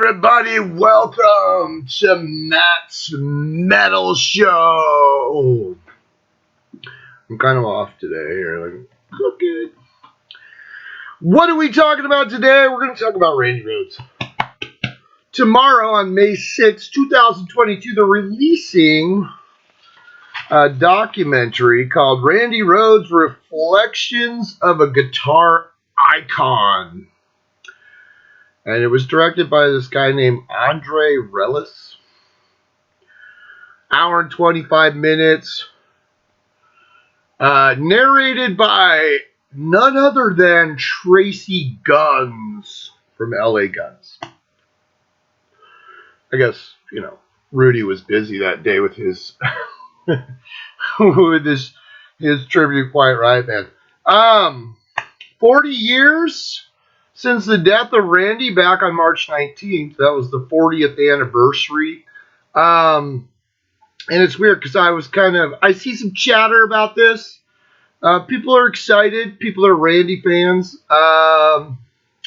everybody, welcome to Matt's Metal Show. I'm kind of off today here, okay. What are we talking about today? We're going to talk about Randy Rhoads. Tomorrow on May 6, 2022, they're releasing a documentary called Randy Rhoads Reflections of a Guitar Icon. And it was directed by this guy named Randy Rhoads. Hour and 25 minutes. Narrated by none other than Tracy Guns from LA Guns. I guess, Rudy was busy that day with his with his tribute, quite right, man. 40 years since the death of Randy back on March 19th. That was the 40th anniversary. And it's weird because I see some chatter about this. People are excited. People are Randy fans. I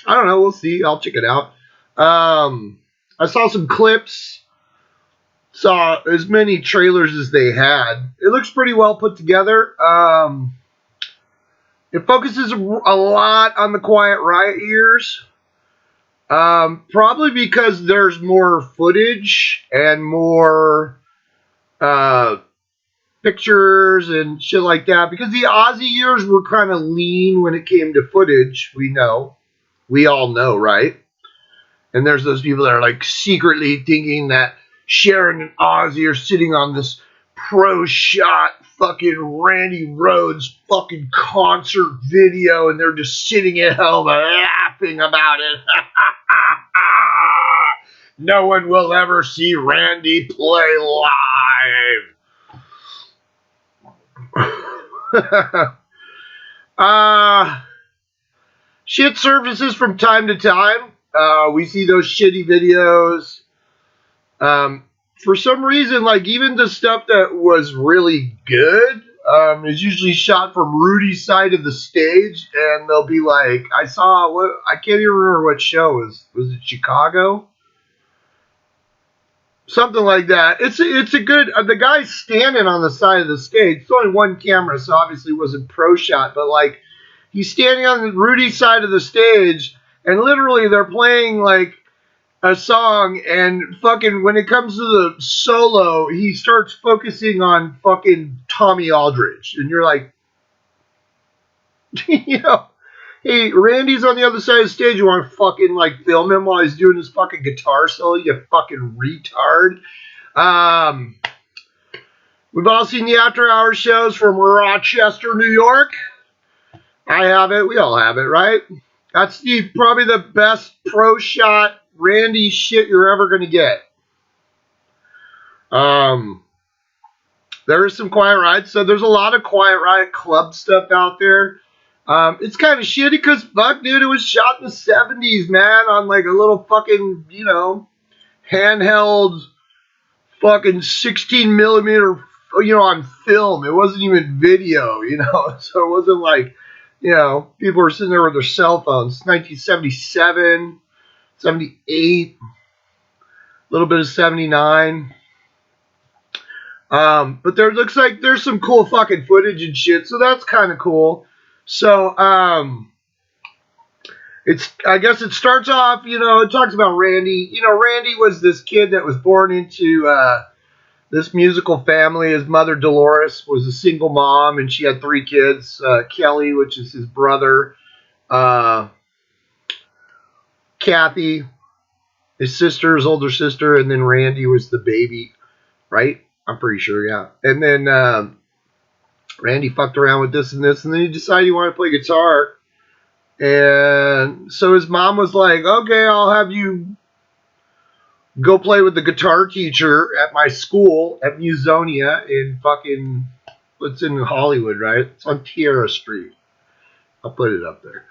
don't know. We'll see. I'll check it out. I saw some clips. Saw as many trailers as they had. It looks pretty well put together. It focuses a lot on the Quiet Riot years. Probably because there's more footage and more pictures and shit like that. Because the Ozzy years were kind of lean when it came to footage. We all know, right? And there's those people that are like secretly thinking that Sharon and Ozzy are sitting on this pro shot fucking Randy Rhoads fucking concert video and they're just sitting at home laughing about it. No one will ever see Randy play live. Shit surfaces from time to time. We see those shitty videos. For some reason, even the stuff that was really good is usually shot from Rudy's side of the stage, and they'll be like, I can't even remember what show was it Chicago? Something like that. It's a good, the guy's standing on the side of the stage. It's only one camera, so obviously it wasn't pro shot, but he's standing on Rudy's side of the stage, and literally they're playing a song, and fucking when it comes to the solo, he starts focusing on fucking Tommy Aldridge, and you're like, hey, Randy's on the other side of the stage. You want to fucking film him while he's doing his fucking guitar solo? You fucking retard. We've all seen the after hours shows from Rochester, New York. I have it. We all have it, right? That's probably the best pro shot Randy shit you're ever going to get. There is some Quiet Riot, so there's a lot of Quiet Riot club stuff out there. It's kind of shitty because, fuck, dude, it was shot in the 70s, man, on a little fucking, handheld fucking 16 millimeter, on film. It wasn't even video, so it wasn't people were sitting there with their cell phones. It's 1977, 78, a little bit of 79. But there looks like there's some cool fucking footage and shit, so that's kind of cool. So, I guess it starts off, it talks about Randy. Randy was this kid that was born into, this musical family. His mother, Dolores, was a single mom, and she had 3 kids. Kelly, which is his brother. Kathy, his sister, his older sister, and then Randy was the baby, right? I'm pretty sure, yeah. And then, Randy fucked around with this, and then he decided he wanted to play guitar. And so his mom was like, okay, I'll have you go play with the guitar teacher at my school at Musonia in fucking, it's in Hollywood, right? It's on Tierra Street. I'll put it up there.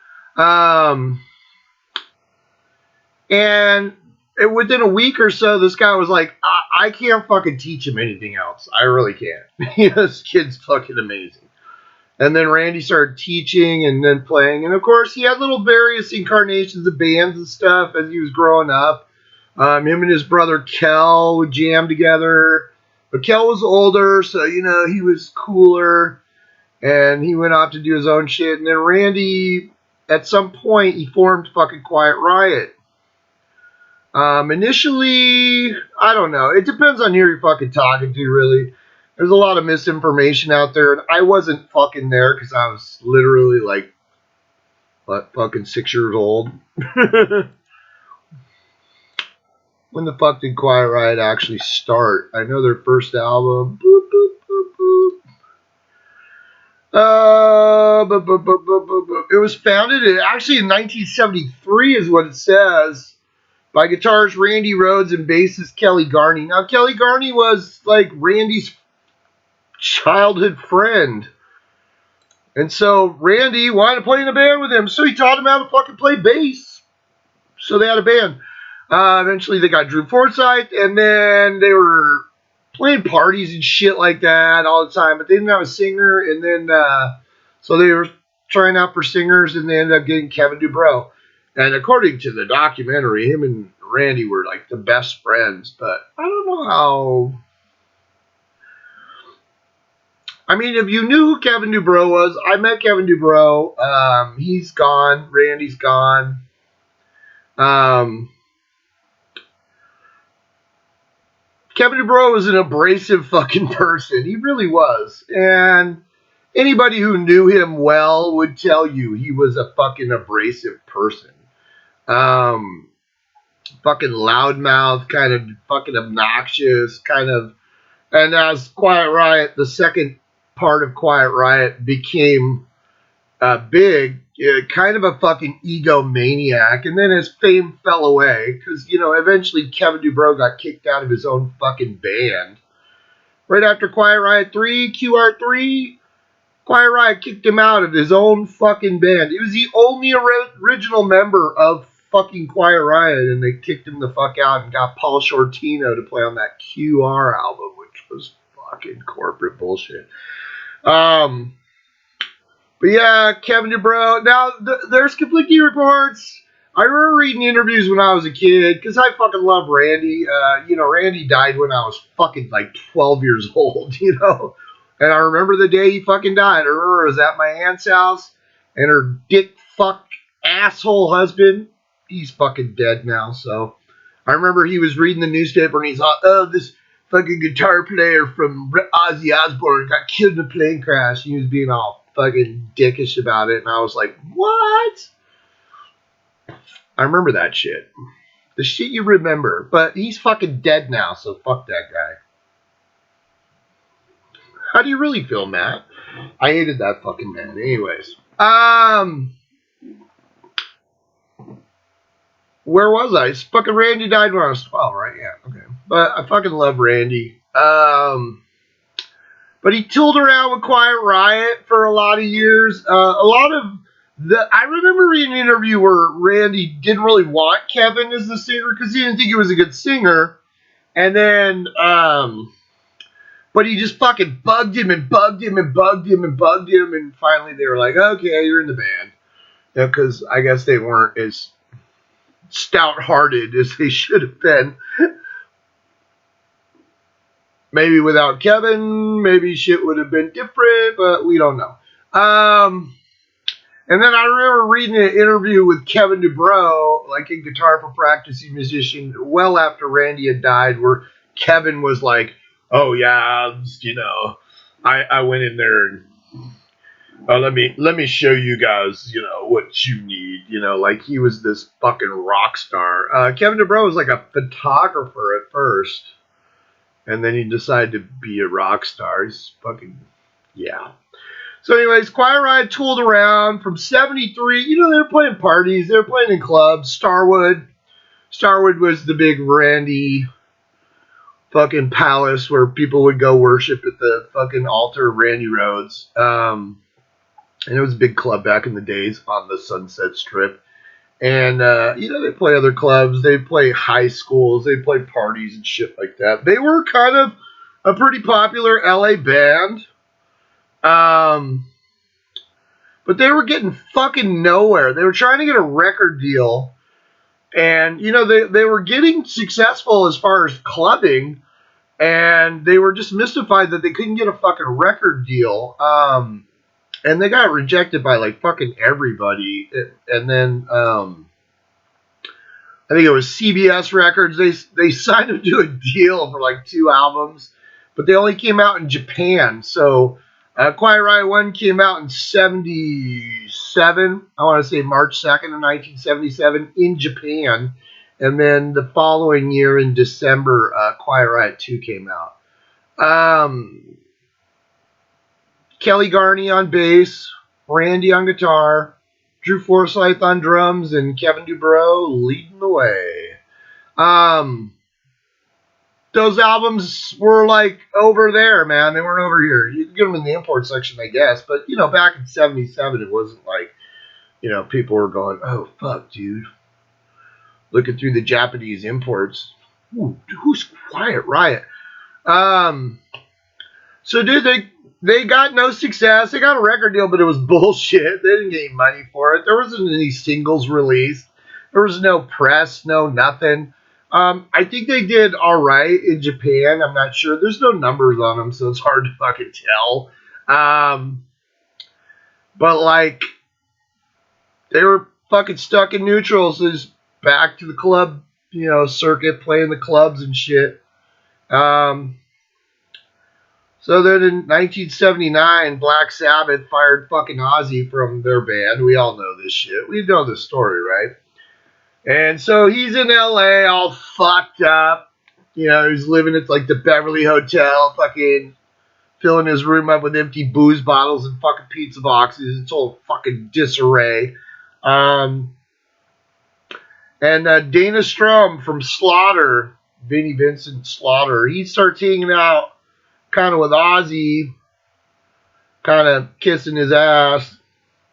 And within a week or so, this guy was like, I can't fucking teach him anything else. I really can't. This kid's fucking amazing. And then Randy started teaching and then playing. And, of course, he had little various incarnations of bands and stuff as he was growing up. Him and his brother Kel would jam together. But Kel was older, so, he was cooler. And he went off to do his own shit. And then Randy, at some point, he formed fucking Quiet Riot. Initially, I don't know. It depends on who you're fucking talking to, really. There's a lot of misinformation out there, and I wasn't fucking there because I was literally like, fucking 6 years old. When the fuck did Quiet Riot actually start? I know their first album. Boop, boop, boop, boop. It was founded actually in 1973 is what it says, by guitarist Randy Rhoads and bassist Kelly Garney. Now, Kelly Garney was like Randy's childhood friend. And so Randy wanted to play in a band with him, so he taught him how to fucking play bass. So they had a band. Eventually they got Drew Forsythe, and then they were playing parties and shit like that all the time, but they didn't have a singer, and then so they were trying out for singers, and they ended up getting Kevin Dubrow. And according to the documentary, him and Randy were like the best friends, but I don't know how. I mean, if you knew who Kevin Dubrow was, I met Kevin Dubrow. He's gone. Randy's gone. Kevin Dubrow was an abrasive fucking person. He really was. And anybody who knew him well would tell you he was a fucking abrasive person. Fucking loudmouth, kind of fucking obnoxious, kind of. And as Quiet Riot, the second part of Quiet Riot became big, kind of a fucking egomaniac, and then his fame fell away because, eventually Kevin Dubrow got kicked out of his own fucking band. Right after Quiet Riot 3, QR3, Quiet Riot kicked him out of his own fucking band. He was the only original member of fucking Quiet Riot, and they kicked him the fuck out and got Paul Shortino to play on that QR album, which was fucking corporate bullshit. But yeah, Kevin Dubrow. Now, there's conflicting reports. I remember reading interviews when I was a kid, because I fucking love Randy. Randy died when I was fucking like 12 years old, And I remember the day he fucking died. I remember I was at my aunt's house, and her dick fuck asshole husband, he's fucking dead now, so. I remember he was reading the newspaper, and he's like, oh, this fucking guitar player from Ozzy Osbourne got killed in a plane crash. He was being all fucking dickish about it, and I was like, what? I remember that shit. The shit you remember. But he's fucking dead now, so fuck that guy. How do you really feel, Matt? I hated that fucking man. Anyways. Where was I? Fucking Randy died when I was 12, right? Yeah, okay. But I fucking love Randy. But he tooled around with Quiet Riot for a lot of years. I remember reading an interview where Randy didn't really want Kevin as the singer because he didn't think he was a good singer. And then, but he just fucking bugged him and bugged him and bugged him and bugged him. And finally they were like, okay, you're in the band. Because I guess they weren't as stout-hearted as they should have been. Maybe without Kevin, maybe shit would have been different, but we don't know. And then I remember reading an interview with Kevin Dubrow, like a guitar for practicing musician, well after Randy had died, where Kevin was like, oh yeah, I went in there and let me show you guys, what you need, like he was this fucking rock star. Kevin Dubrow was like a photographer at first. And then he decided to be a rock star. He's fucking, yeah. So anyways, Quiet Riot tooled around from 73. They were playing parties. They were playing in clubs. Starwood was the big Randy fucking palace where people would go worship at the fucking altar of Randy Rhoads. And it was a big club back in the days on the Sunset Strip. And, they play other clubs. They play high schools. They play parties and shit like that. They were kind of a pretty popular LA band. But they were getting fucking nowhere. They were trying to get a record deal. And, you know, they were getting successful as far as clubbing, and they were just mystified that they couldn't get a fucking record deal. And they got rejected by like fucking everybody. And then I think it was CBS Records. They signed them to a deal for like 2 albums, but they only came out in Japan. So Quiet Riot 1 came out in 77. I want to say March 2nd of 1977 in Japan. And then the following year in December, Quiet Riot 2 came out. Kelly Garney on bass, Randy on guitar, Drew Forsythe on drums, and Kevin Dubrow leading the way. Those albums were like over there, man. They weren't over here. You can get them in the import section, I guess. But, you know, back in 77, it wasn't like, you know, people were going, oh, fuck, dude. Looking through the Japanese imports. Ooh, who's Quiet Riot? So, dude, they got no success. They got a record deal, but it was bullshit. They didn't get any money for it. There wasn't any singles released. There was no press, no nothing. I think they did all right in Japan. I'm not sure. There's no numbers on them, so it's hard to fucking tell. But, like, they were fucking stuck in neutral, so just back to the club, you know, circuit, playing the clubs and shit. So then in 1979, Black Sabbath fired fucking Ozzy from their band. We all know this shit. We know this story, right? And so he's in LA all fucked up. You know, he's living at like the Beverly Hotel, fucking filling his room up with empty booze bottles and fucking pizza boxes. It's all fucking disarray. And Dana Strum from Slaughter, Vinnie Vincent Slaughter, he starts hanging out kind of with Ozzy, kind of kissing his ass.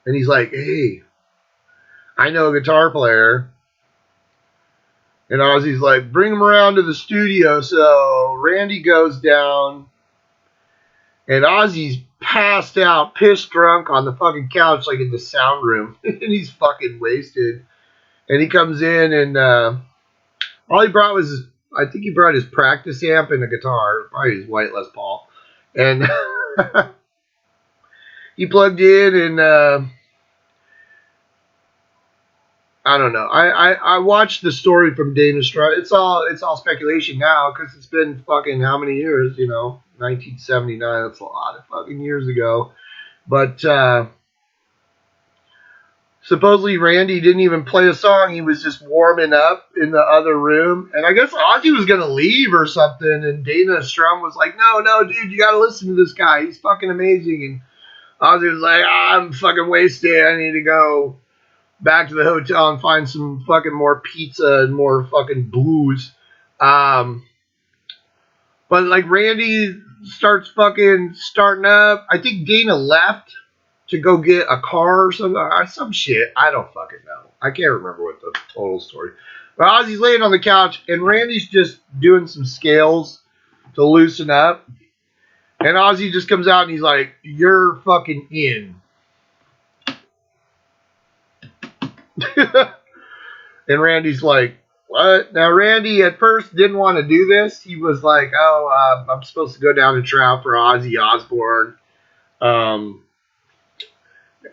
And he's like, hey, I know a guitar player. And Ozzy's like, bring him around to the studio. So Randy goes down, and Ozzy's passed out, pissed drunk on the fucking couch, like in the sound room. And he's fucking wasted. And he comes in, and all he brought was, I think he brought his practice amp and a guitar, probably his white Les Paul. And he plugged in, and I don't know. I watched the story from Dana Strum. It's all speculation now because it's been fucking how many years, you know? 1979. That's a lot of fucking years ago. But supposedly Randy didn't even play a song. He was just warming up in the other room. And I guess Ozzy was going to leave or something. And Dana Strum was like, no, dude, you got to listen to this guy. He's fucking amazing. And Ozzy was like, I'm fucking wasted. I need to go back to the hotel and find some fucking more pizza and more fucking booze. But like Randy starts fucking starting up. I think Dana left to go get a car or some shit. I don't fucking know. I can't remember what the total story. But Ozzy's laying on the couch and Randy's just doing some scales to loosen up. And Ozzy just comes out and he's like, you're fucking in. And Randy's like, what? Now, Randy at first didn't want to do this. He was like, I'm supposed to go down and try out for Ozzy Osbourne.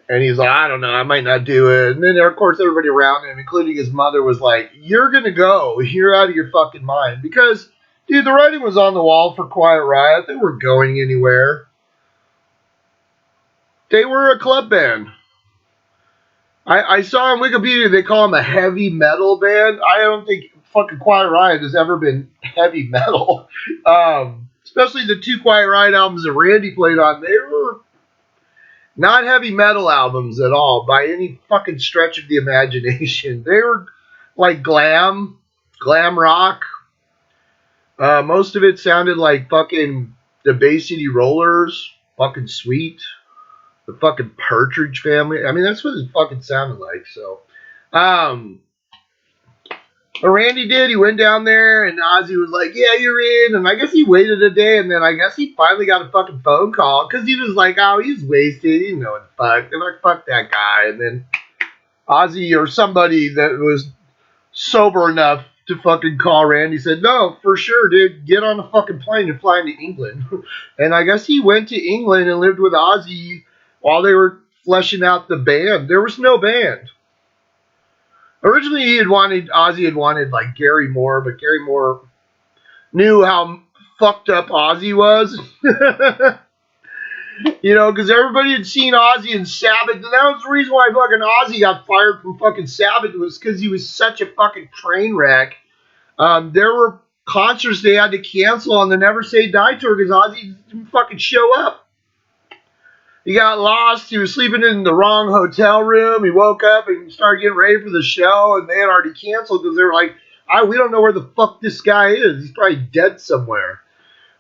And he's like, I don't know, I might not do it. And then, of course, everybody around him, including his mother, was like, you're going to go. You're out of your fucking mind. Because, dude, the writing was on the wall for Quiet Riot. They weren't going anywhere. They were a club band. I saw on Wikipedia they call them a heavy metal band. I don't think fucking Quiet Riot has ever been heavy metal. Especially the 2 Quiet Riot albums that Randy played on. They were not heavy metal albums at all by any fucking stretch of the imagination. They were like glam rock. Most of it sounded like fucking the Bay City Rollers. Fucking sweet. The fucking Partridge Family. I mean, that's what it fucking sounded like. So, what Randy did, he went down there, and Ozzy was like, yeah, you're in. And I guess he waited a day, and then I guess he finally got a fucking phone call, because he was like, oh, he's wasted. He didn't know what the fuck. They're like, fuck that guy. And then Ozzy or somebody that was sober enough to fucking call Randy. He said, no, for sure, dude, get on a fucking plane and fly into England. And I guess he went to England and lived with Ozzy while they were fleshing out the band. There was no band. Originally, Ozzy had wanted like Gary Moore, but Gary Moore knew how fucked up Ozzy was. You know, because everybody had seen Ozzy and Sabbath, and that was the reason why fucking Ozzy got fired from fucking Sabbath, was because he was such a fucking train wreck. There were concerts they had to cancel on the Never Say Die tour because Ozzy didn't fucking show up. He got lost. He was sleeping in the wrong hotel room. He woke up and started getting ready for the show, and they had already canceled because they were like, we don't know where the fuck this guy is. He's probably dead somewhere.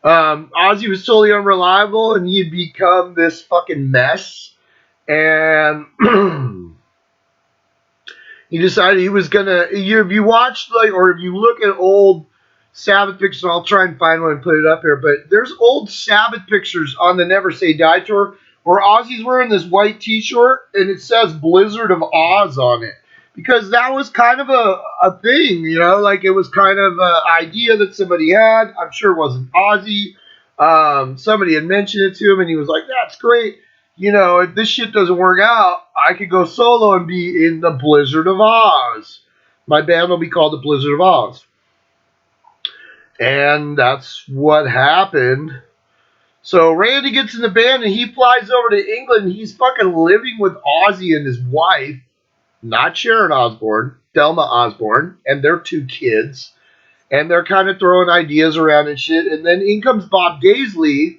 Ozzy was totally unreliable, and he had become this fucking mess. And he decided he was gonna. If you watch or if you look at old Sabbath pictures, I'll try and find one and put it up here. But there's old Sabbath pictures on the Never Say Die tour where Ozzy's wearing this white T-shirt and it says Blizzard of Oz on it. Because that was kind of a thing, you know, like it was kind of an idea that somebody had. I'm sure it wasn't Ozzy. Somebody had mentioned it to him, and he was like, that's great. You know, if this shit doesn't work out, I could go solo and be in the Blizzard of Oz. My band will be called the Blizzard of Oz. And that's what happened. So Randy gets in the band, and he flies over to England. He's fucking living with Ozzy and his wife. Not Sharon Osbourne, Thelma Osbourne, and their 2 kids. And they're kind of throwing ideas around and shit. And then in comes Bob Daisley.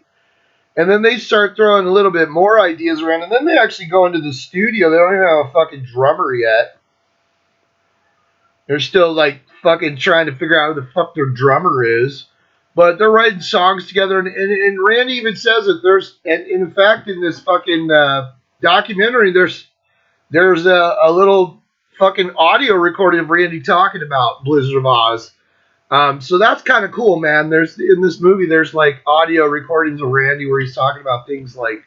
And then they start throwing a little bit more ideas around. And then they actually go into the studio. They don't even have a fucking drummer yet. They're still like fucking trying to figure out who the fuck their drummer is. But they're writing songs together. And Randy even says that and in fact, in this fucking documentary, there's a little fucking audio recording of Randy talking about Blizzard of Oz. So that's kind of cool, man. In this movie, there's like audio recordings of Randy where he's talking about things like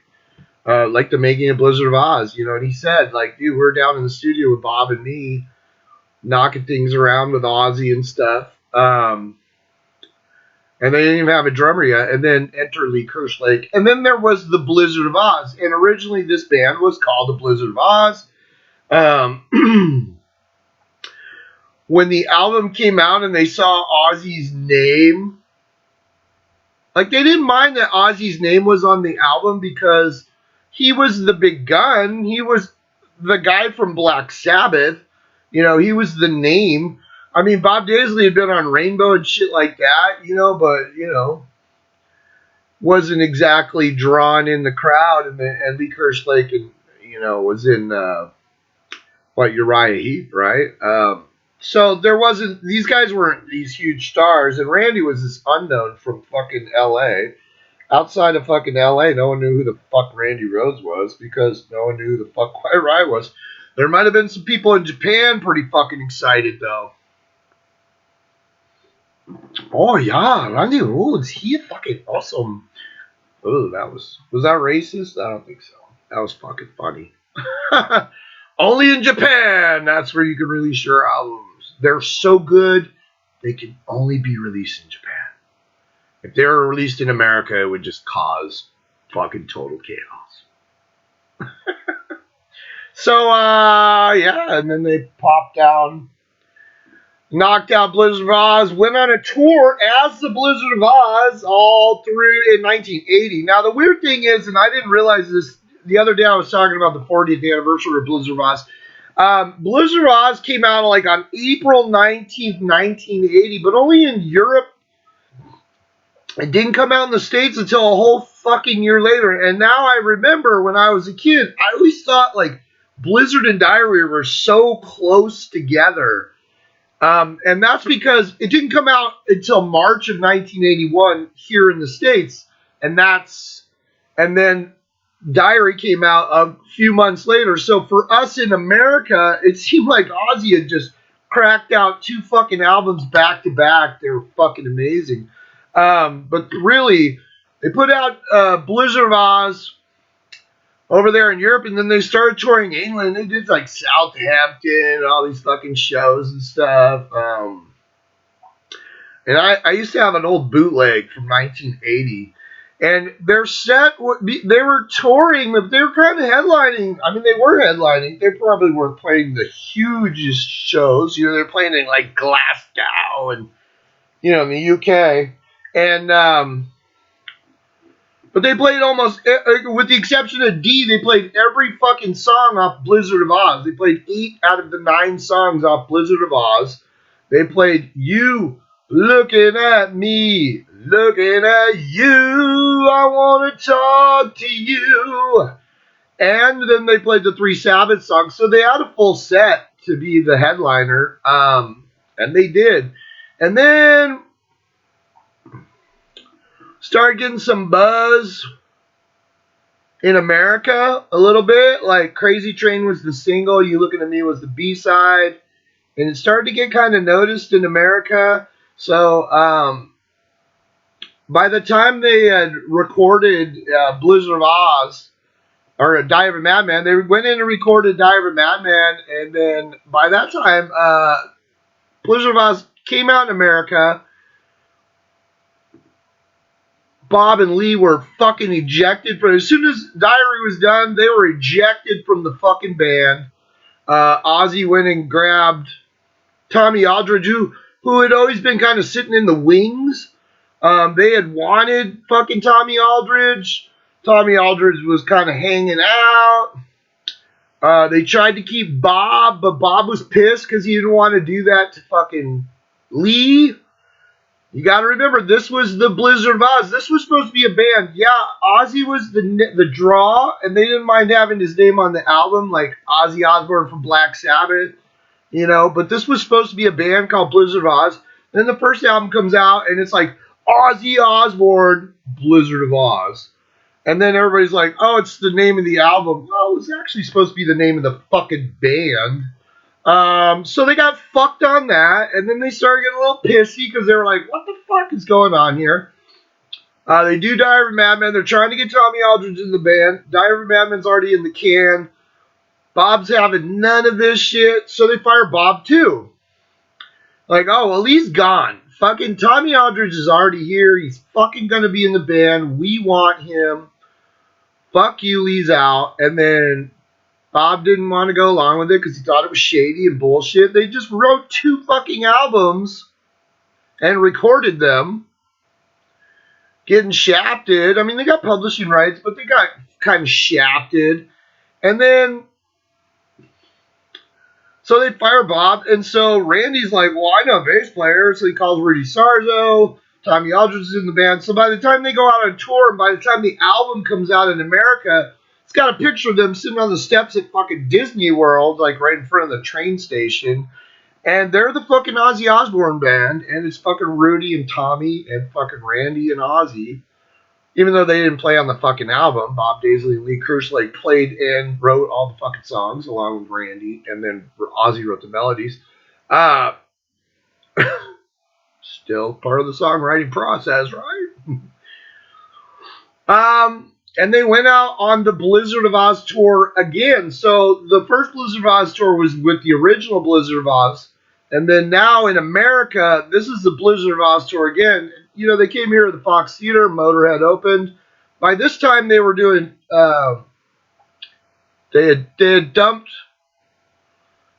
the making of Blizzard of Oz, you know. And he said, like, dude, we're down in the studio with Bob and me, knocking things around with Ozzy and stuff. And they didn't even have a drummer yet. And then enter Lee Kerslake. And then there was the Blizzard of Oz. And originally this band was called the Blizzard of Oz. When the album came out and they saw Ozzy's name, like they didn't mind that Ozzy's name was on the album because he was the big gun. He was the guy from Black Sabbath. You know, he was the name. I mean, Bob Daisley had been on Rainbow and shit like that, you know, but, you know, wasn't exactly drawn in the crowd. And Lee Kerslake, and, you know, was in, Uriah Heep, right? So there wasn't, these guys weren't these huge stars, and Randy was this unknown from fucking LA. Outside of fucking LA, no one knew who the fuck Randy Rhoads was because no one knew who the fuck Quiet Riot was. There might have been some people in Japan pretty fucking excited, though. Oh, yeah, Randy Rhoads, he fucking awesome. Oh, was that racist? I don't think so. That was fucking funny. Only in Japan, that's where you can release your albums. They're so good, they can only be released in Japan. If they were released in America, it would just cause fucking total chaos. So, yeah, and then they popped down, knocked out Blizzard of Oz, went on a tour as the Blizzard of Oz all through in 1980. Now, the weird thing is, and I didn't realize this, the other day I was talking about the 40th anniversary of Blizzard of Oz. Blizzard of Oz came out like on April 19th, 1980, but only in Europe. It didn't come out in the States until a whole fucking year later. And now I remember when I was a kid, I always thought like Blizzard and Diarrhea were so close together. And that's because it didn't come out until March of 1981 here in the States. And then Diary came out a few months later. So for us in America, it seemed like Ozzy had just cracked out 2 fucking albums back to back. They were fucking amazing. But really, they put out Blizzard of Oz, over there in Europe, and then they started touring England. They did like Southampton and all these fucking shows and stuff. And I used to have an old bootleg from 1980. And their set, they were touring, but they were kind of headlining. I mean, they were headlining. They probably weren't playing the hugest shows. You know, they're playing in like Glasgow and, you know, in the UK. And, but they played almost, with the exception of D, they played every fucking song off Blizzard of Oz. They played 8 out of the 9 songs off Blizzard of Oz. They played You Looking at Me, Looking at You, I Want to Talk to You. And then they played the 3 Sabbath songs. So they had a full set to be the headliner. And they did. And then started getting some buzz in America a little bit. Like Crazy Train was the single, You Looking at Me was the B-side. And it started to get kind of noticed in America. So by the time they had recorded Blizzard of Oz, or Diary of a Madman, they went in and recorded Diary of a Madman, and then by that time, Blizzard of Oz came out in America. Bob and Lee were fucking ejected from, as soon as Diary was done, they were ejected from the fucking band. Ozzy went and grabbed Tommy Aldridge, who had always been kind of sitting in the wings. They had wanted fucking Tommy Aldridge. Tommy Aldridge was kind of hanging out. They tried to keep Bob, but Bob was pissed because he didn't want to do that to fucking Lee. You got to remember, this was the Blizzard of Oz. This was supposed to be a band. Yeah, Ozzy was the draw, and they didn't mind having his name on the album, like Ozzy Osbourne from Black Sabbath, you know. But this was supposed to be a band called Blizzard of Oz. Then the first album comes out, and it's like Ozzy Osbourne, Blizzard of Oz. And then everybody's like, oh, it's the name of the album. Oh, it was actually supposed to be the name of the fucking band. So they got fucked on that, and then they started getting a little pissy because they were like, what the fuck is going on here? They do Diary of a Madman. They're trying to get Tommy Aldridge in the band. Diary of a Madman's already in the can. Bob's having none of this shit, so they fire Bob too. Like, oh, well, he's gone. Fucking Tommy Aldridge is already here. He's fucking gonna be in the band. We want him. Fuck you, Lee's out. And then Bob didn't want to go along with it because he thought it was shady and bullshit. They just wrote 2 fucking albums and recorded them, getting shafted. I mean, they got publishing rights, but they got kind of shafted. And then, so they fire Bob, and so Randy's like, well, I know a bass player, so he calls Rudy Sarzo. Tommy Aldridge is in the band. So by the time they go out on tour, and by the time the album comes out in America, it's got a picture of them sitting on the steps at fucking Disney World, like right in front of the train station. And they're the fucking Ozzy Osbourne band, and it's fucking Rudy and Tommy and fucking Randy and Ozzy. Even though they didn't play on the fucking album, Bob Daisley and Lee Kerslake played and wrote all the fucking songs along with Randy, and then Ozzy wrote the melodies. Still part of the songwriting process, right? And they went out on the Blizzard of Oz tour again. So the first Blizzard of Oz tour was with the original Blizzard of Oz. And then now in America, this is the Blizzard of Oz tour again. You know, they came here at the Fox Theater, Motorhead opened. By this time, they were doing, they had dumped,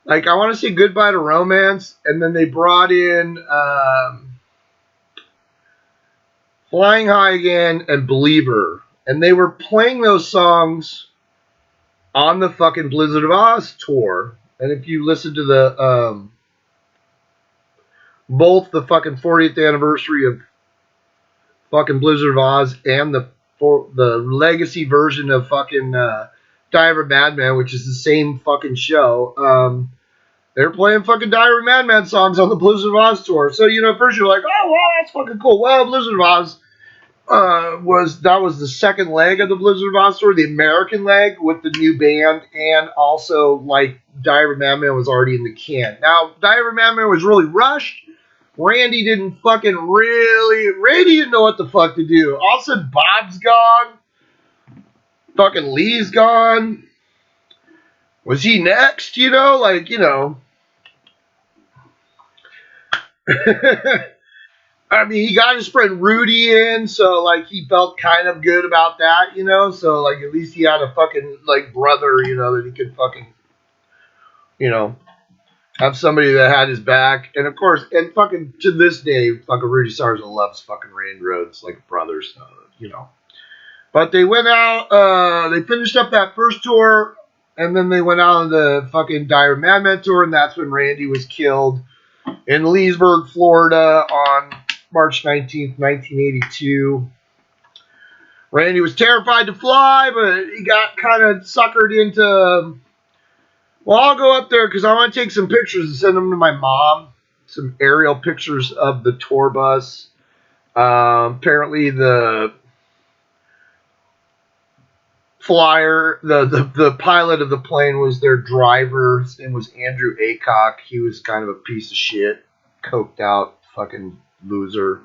like, I want to say Goodbye to Romance, and then they brought in Flying High Again and Believer. And they were playing those songs on the fucking Blizzard of Oz tour. And if you listen to the, both the fucking 40th anniversary of fucking Blizzard of Oz and the legacy version of fucking Diary of a Madman, which is the same fucking show, they're playing fucking Diary of a Madman songs on the Blizzard of Oz tour. So, you know, at first you're like, oh, wow, that's fucking cool. Well, Blizzard of Oz was the second leg of the Blizzard of Oz tour, the American leg with the new band, and also, like, Diary of a Madman was already in the can. Now, Diary of a Madman was really rushed. Randy didn't know what the fuck to do. All of a sudden, Bob's gone. Fucking Lee's gone. Was he next? Like, I mean, he got his friend Rudy in, so, like, he felt kind of good about that, so, like, at least he had a fucking, like, brother, that he could fucking, have somebody that had his back. And, of course, and fucking, to this day, fucking Rudy Sarzo loves fucking Randy Rhoads like brothers, But they went out, they finished up that first tour, and then they went out on the fucking Dire Madman tour, and that's when Randy was killed in Leesburg, Florida on March 19th, 1982. Randy was terrified to fly, but he got kind of suckered into, well, I'll go up there because I want to take some pictures and send them to my mom. Some aerial pictures of the tour bus. Apparently the flyer, the pilot of the plane was their driver. His name was Andrew Aycock. He was kind of a piece of shit, coked out fucking loser.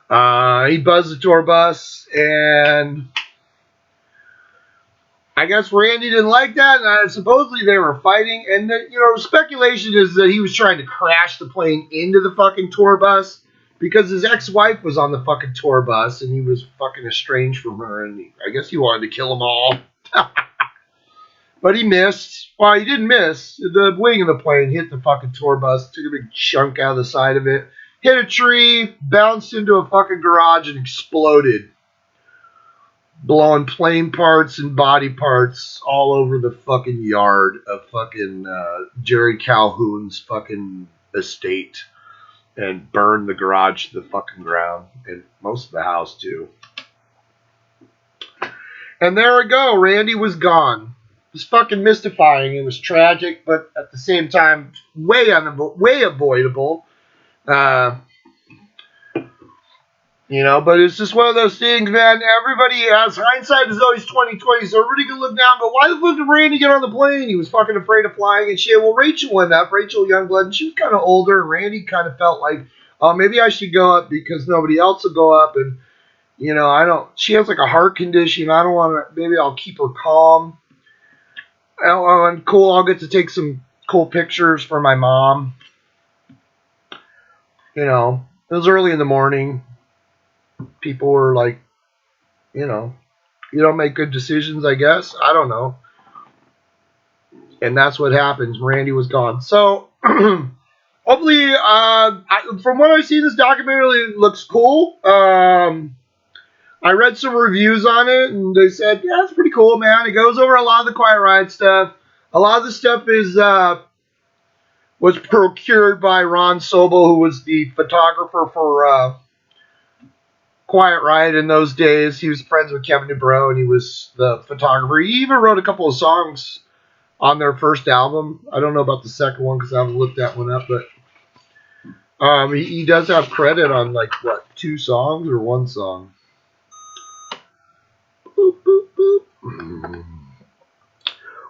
He buzzed the tour bus, and I guess Randy didn't like that, and supposedly they were fighting, and speculation is that he was trying to crash the plane into the fucking tour bus because his ex-wife was on the fucking tour bus, and he was fucking estranged from her, and I guess he wanted to kill them all. But he missed. Well, he didn't miss. The wing of the plane hit the fucking tour bus, took a big chunk out of the side of it, hit a tree, bounced into a fucking garage, and exploded, blowing plane parts and body parts all over the fucking yard of fucking Jerry Calhoun's fucking estate, and burned the garage to the fucking ground, and most of the house too. And there we go. Randy was gone. It was fucking mystifying. It was tragic, but at the same time, way avoidable. But it's just one of those things, man. Everybody has hindsight is always 20/20, so everybody can look down and go, why the fuck did Randy get on the plane? He was fucking afraid of flying and shit. Well, Rachel went up, Rachel Youngblood, and she was kind of older, and Randy kind of felt like, oh, maybe I should go up because nobody else will go up, and she has like a heart condition. I don't want to, maybe I'll keep her calm. And cool, I'll get to take some cool pictures for my mom. It was early in the morning. People were like, you don't make good decisions, I guess. I don't know. And that's what happens. Randy was gone. So, hopefully, from what I see, this documentary looks cool. I read some reviews on it, and they said, yeah, it's pretty cool, man. It goes over a lot of the Quiet Riot stuff. A lot of the stuff was procured by Ron Sobel, who was the photographer for Quiet Riot in those days. He was friends with Kevin DuBrow, and he was the photographer. He even wrote a couple of songs on their first album. I don't know about the second one because I haven't looked that one up, but he does have credit on, like, what, 2 songs or 1 song? Boop, boop, boop.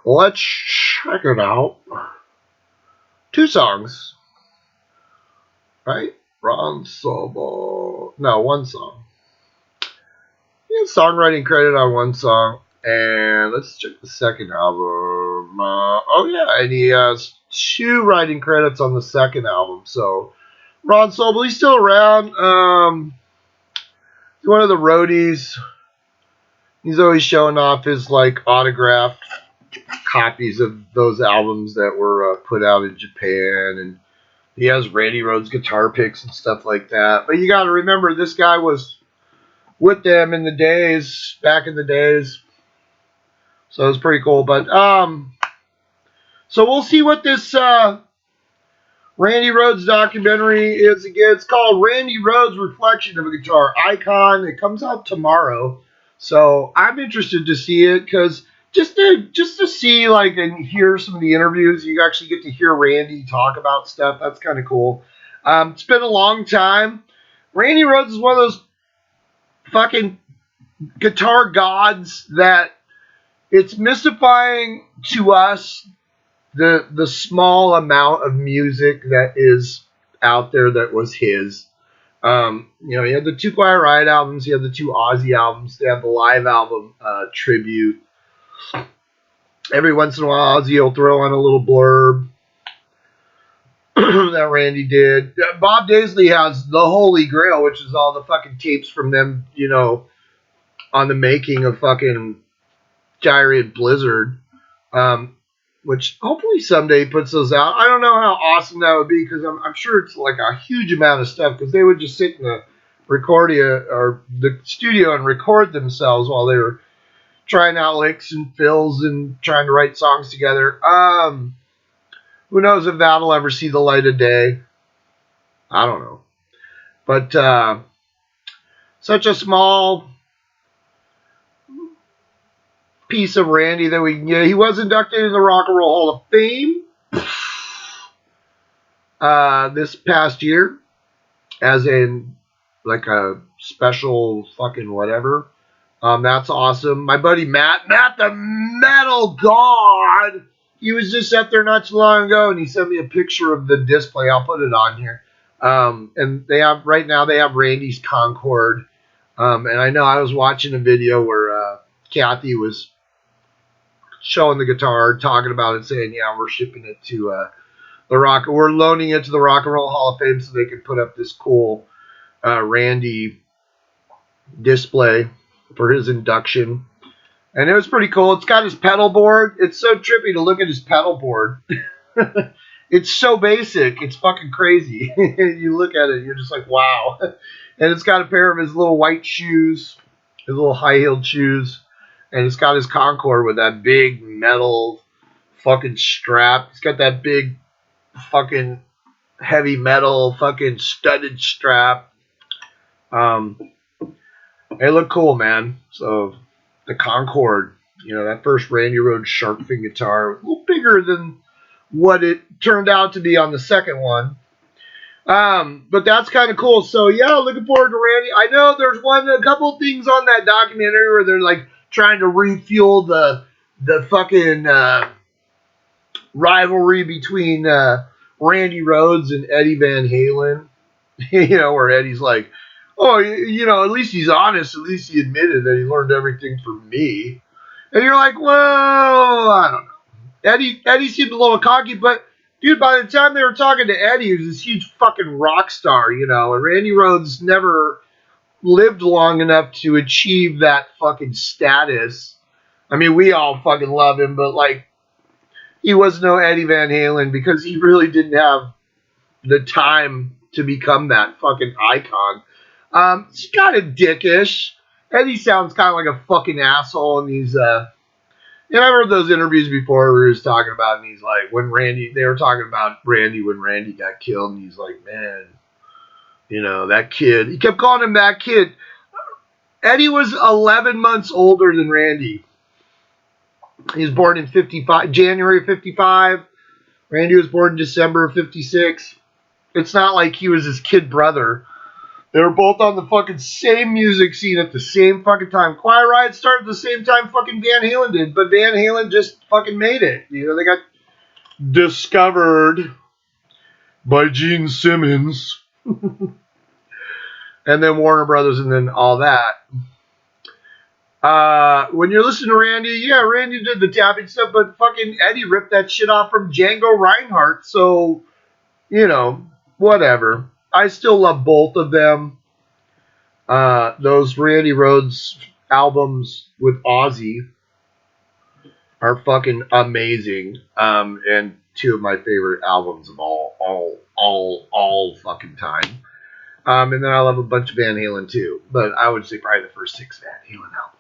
Let's check it out. 2 songs. Right? Ron Sobel. No, 1 song. He has songwriting credit on 1 song. And let's check the second album. And he has 2 writing credits on the second album. So, Ron Sobel, he's still around. He's one of the roadies. He's always showing off his, like, autographed copies of those albums that were put out in Japan. And he has Randy Rhoads guitar picks and stuff like that. But you got to remember, this guy was with them in the days, back in the days. So it's pretty cool. But, so we'll see what this Randy Rhoads documentary is again. It's called Randy Rhoads Reflection of a Guitar Icon. It comes out tomorrow. So I'm interested to see it because just to see, like, and hear some of the interviews, you actually get to hear Randy talk about stuff. That's kind of cool. It's been a long time. Randy Rhoads is one of those fucking guitar gods that it's mystifying to us the small amount of music that is out there that was his. He had the 2 Quiet Riot albums, he had the 2 Ozzy albums, they had the live album Tribute. Every once in a while, Ozzy will throw on a little blurb that Randy did. Bob Daisley has the Holy Grail, which is all the fucking tapes from them, you know, on the making of fucking Giant Blizzard, which hopefully someday puts those out. I don't know how awesome that would be because I'm sure it's like a huge amount of stuff because they would just sit in the or the studio and record themselves while they were trying out licks and fills and trying to write songs together. Who knows if that'll ever see the light of day? I don't know. But such a small piece of Randy that we can get. He was inducted in the Rock and Roll Hall of Fame this past year as in like a special fucking whatever. That's awesome. My buddy Matt the Metal God, he was just up there not too long ago, and he sent me a picture of the display. I'll put it on here. And they have right now they have Randy's Concorde. And I know I was watching a video where Kathy was showing the guitar, talking about it, saying, "Yeah, we're shipping it to we're loaning it to the Rock and Roll Hall of Fame so they can put up this cool Randy display for his induction." And it was pretty cool. It's got his pedal board. It's so trippy to look at his pedal board. It's so basic. It's fucking crazy. You look at it, you're just like, wow. And it's got a pair of his little white shoes, his little high-heeled shoes. And it's got his Concorde with that big metal fucking strap. It's got that big fucking heavy metal fucking studded strap. They look cool, man. So the Concorde, you know, that first Randy Rhoads shark fin guitar, a little bigger than what it turned out to be on the second one. But that's kind of cool. So yeah, looking forward to Randy. I know there's a couple things on that documentary where they're like trying to refuel the fucking rivalry between Randy Rhoads and Eddie Van Halen. You know, where Eddie's like, oh, you know, at least he's honest. At least he admitted that he learned everything from me. And you're like, well, I don't know. Eddie seemed a little cocky, but dude, by the time they were talking to Eddie, he was this huge fucking rock star, you know. And Randy Rhoads never lived long enough to achieve that fucking status. I mean, we all fucking love him, but like, he was no Eddie Van Halen because he really didn't have the time to become that fucking icon. He's kind of dickish. Eddie sounds kind of like a fucking asshole, and he's and I've heard those interviews before where he was talking about, and he's like, they were talking about Randy when Randy got killed, and he's like, man, you know, that kid. He kept calling him that kid. Eddie was 11 months older than Randy. He was born in January of 55. Randy was born in December of 56. It's not like he was his kid brother. They were both on the fucking same music scene at the same fucking time. Quiet Riot started the same time fucking Van Halen did, but Van Halen just fucking made it. You know, they got discovered by Gene Simmons. And then Warner Brothers and then all that. When you're listening to Randy, yeah, Randy did the tapping stuff, but fucking Eddie ripped that shit off from Django Reinhardt. So, you know, whatever. I still love both of them. Those Randy Rhoads albums with Ozzy are fucking amazing. And two of my favorite albums of all fucking time. And then I love a bunch of Van Halen too. But I would say probably the first 6 Van Halen albums.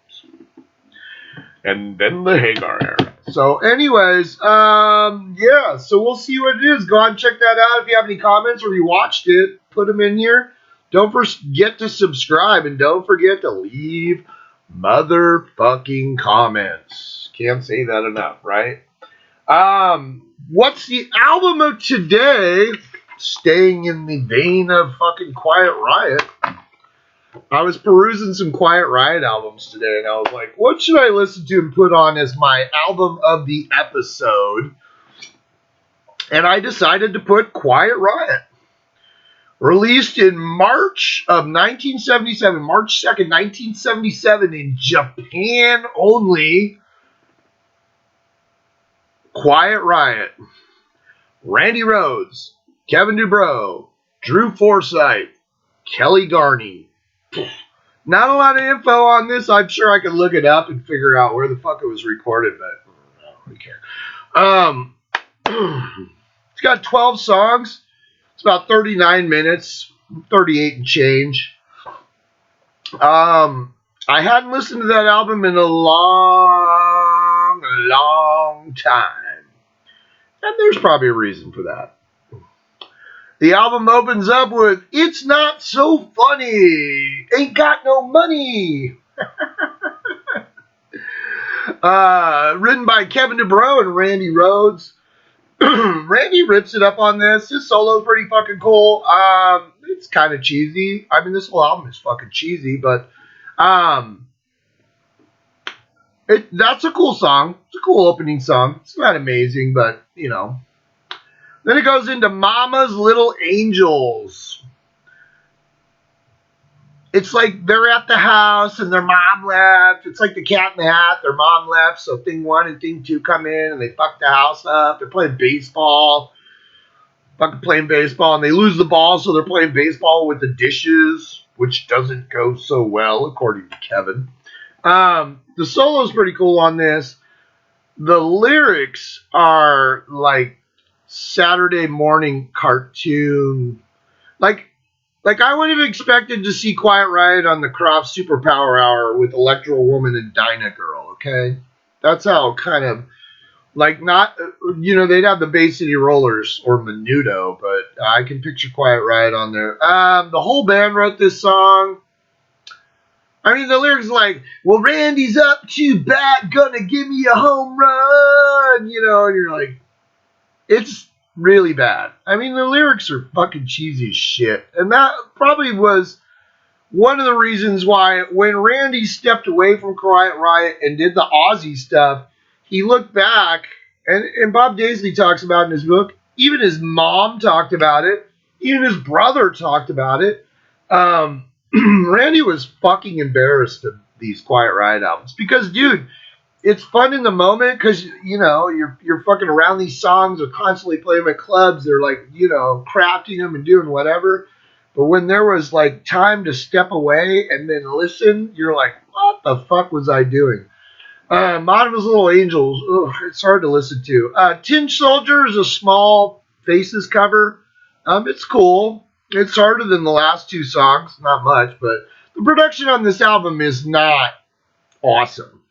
And then the Hagar era. So anyways, yeah, so we'll see what it is. Go ahead and check that out. If you have any comments or you watched it, put them in here. Don't forget to subscribe and don't forget to leave motherfucking comments. Can't say that enough, right? What's the album of today? Staying in the vein of fucking Quiet Riot. I was perusing some Quiet Riot albums today, and I was like, what should I listen to and put on as my album of the episode? And I decided to put Quiet Riot. Released in March of 1977, March 2nd, 1977 in Japan only. Quiet Riot, Randy Rhoads, Kevin Dubrow, Drew Forsythe, Kelly Garney. Not a lot of info on this. I'm sure I could look it up and figure out where the fuck it was recorded, but I don't really care. It's got 12 songs. It's about 39 minutes, 38 and change. I hadn't listened to that album in a long time. And there's probably a reason for that. The album opens up with "It's Not So Funny, Ain't Got No Money." Written by Kevin Dubrow and Randy Rhoads. Randy rips it up on this. His solo's pretty fucking cool. It's kind of cheesy. I mean, this whole album is fucking cheesy, but that's a cool song. It's a cool opening song. It's not amazing, but, you know. Then it goes into Mama's Little Angels. It's like they're at the house and their mom left. It's like the Cat in the Hat. Their mom left, so thing 1 and thing 2 come in and they fuck the house up. They're playing baseball. Fucking playing baseball, and they lose the ball, so they're playing baseball with the dishes, which doesn't go so well, according to Kevin. The solo's pretty cool on this. The lyrics are like Saturday morning cartoon. Like I would have expected to see Quiet Riot on the Croft Superpower Hour with Electro Woman and Dyna Girl, okay? That's how kind of, like, not, you know, they'd have the Bay City Rollers or Menudo, but I can picture Quiet Riot on there. The whole band wrote this song. I mean, the lyrics are like, well, Randy's up to bat, gonna give me a home run, you know, and you're like, it's really bad. I mean, the lyrics are fucking cheesy as shit. And that probably was one of the reasons why when Randy stepped away from Quiet Riot and did the Aussie stuff, he looked back, and Bob Daisley talks about it in his book. Even his mom talked about it. Even his brother talked about it. Randy was fucking embarrassed of these Quiet Riot albums. Because, dude, it's fun in the moment because, you know, you're fucking around these songs or constantly playing them at clubs. They're like, you know, crafting them and doing whatever. But when there was, like, time to step away and then listen, you're like, what the fuck was I doing? Mama's Little Angels, it's hard to listen to. Tin Soldier is a small Faces cover. It's cool. It's harder than the last 2 songs, not much, but the production on this album is not awesome.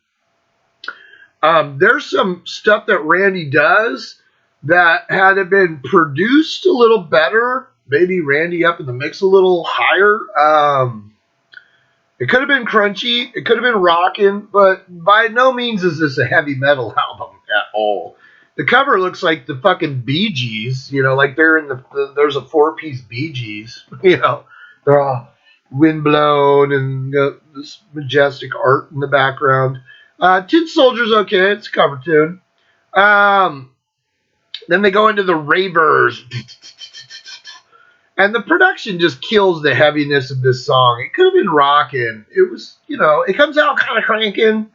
There's some stuff that Randy does that had it been produced a little better, maybe Randy up in the mix a little higher. It could have been crunchy, it could have been rocking, but by no means is this a heavy metal album at all. The cover looks like the fucking Bee Gees, you know, like they're in there's a 4-piece Bee Gees, you know, they're all windblown and this majestic art in the background. Tin Soldier's okay, it's a cover tune. Then they go into the Ravers. And the production just kills the heaviness of this song. It could have been rocking. It was, you know, it comes out kind of cranking.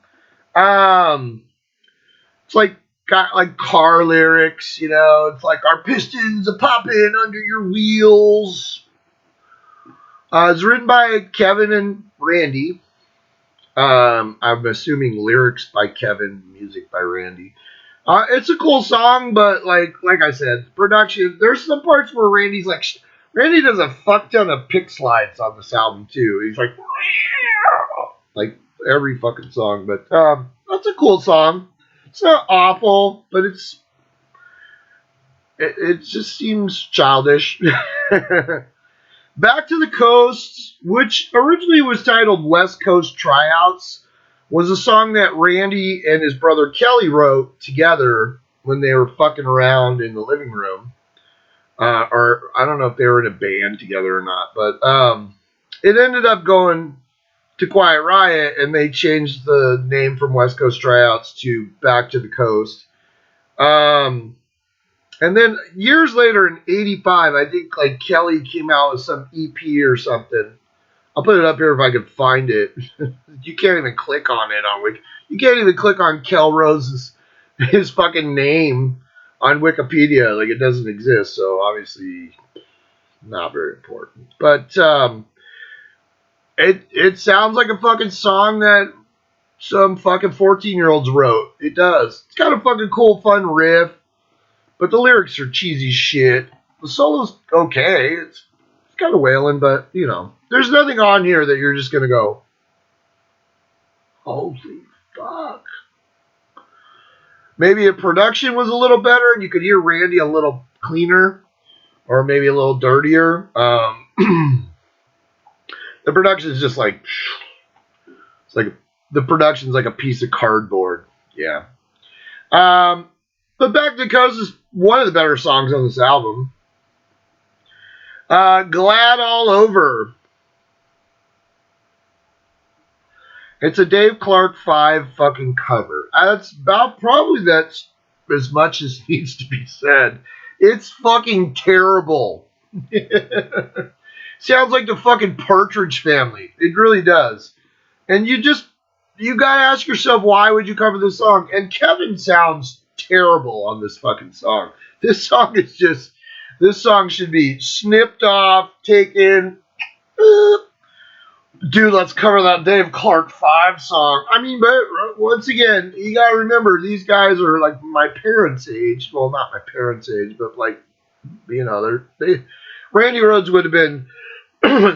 It's like got like car lyrics, you know. It's like our pistons are popping under your wheels. It's written by Kevin and Randy. I'm assuming lyrics by Kevin, music by Randy. It's a cool song, but like I said, production. There's some parts where Randy's like. Randy does a fuck ton of pick slides on this album too. He's like every fucking song, but that's a cool song. It's not awful, but it just seems childish. Back to the Coast, which originally was titled West Coast Tryouts, was a song that Randy and his brother Kelly wrote together when they were fucking around in the living room. Or I don't know if they were in a band together or not, but it ended up going to Quiet Riot, and they changed the name from West Coast Tryouts to Back to the Coast. And then years later in '85, I think like Kelly came out with some EP or something. I'll put it up here if I can find it. You can't even click on it on Wiki. You can't even click on Kel Rose's his fucking name on Wikipedia. Like, it doesn't exist, so obviously not very important. But it sounds like a fucking song that some fucking 14-year-olds wrote. It does. It's got a fucking cool, fun riff, but the lyrics are cheesy shit. The solo's okay. It's kind of wailing, but, you know, there's nothing on here that you're just going to go, holy fuck. Maybe if production was a little better and you could hear Randy a little cleaner or maybe a little dirtier. The production is just like, it's like, the production's like a piece of cardboard. Yeah. But Back to the Coast is one of the better songs on this album. Glad All Over. It's a Dave Clark 5 fucking cover. That's about probably that's as much as needs to be said. It's fucking terrible. Sounds like the fucking Partridge Family. It really does. And you gotta ask yourself, why would you cover this song? And Kevin sounds terrible on this fucking song. This song should be snipped off, taken. Dude, let's cover that Dave Clark 5 song. I mean, but once again, you gotta remember, these guys are like my parents' age. Well, not my parents' age, but like, you know, Randy Rhoads would have been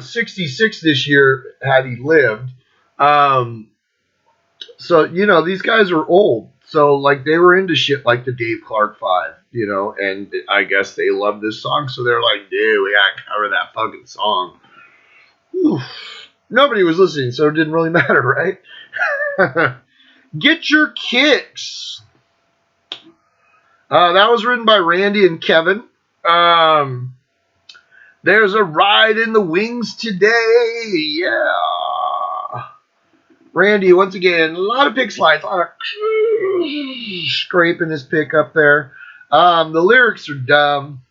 66 this year had he lived. So, you know, these guys are old. So, like, they were into shit like the Dave Clark 5, you know, and I guess they loved this song, so they're like, dude, we gotta cover that fucking song. Oof. Nobody was listening, so it didn't really matter, right? Get Your Kicks. That was written by Randy and Kevin. There's a Ride in the Wings Today. Yeah. Randy, once again, a lot of pick slides, a lot of scraping his pick up there. The lyrics are dumb.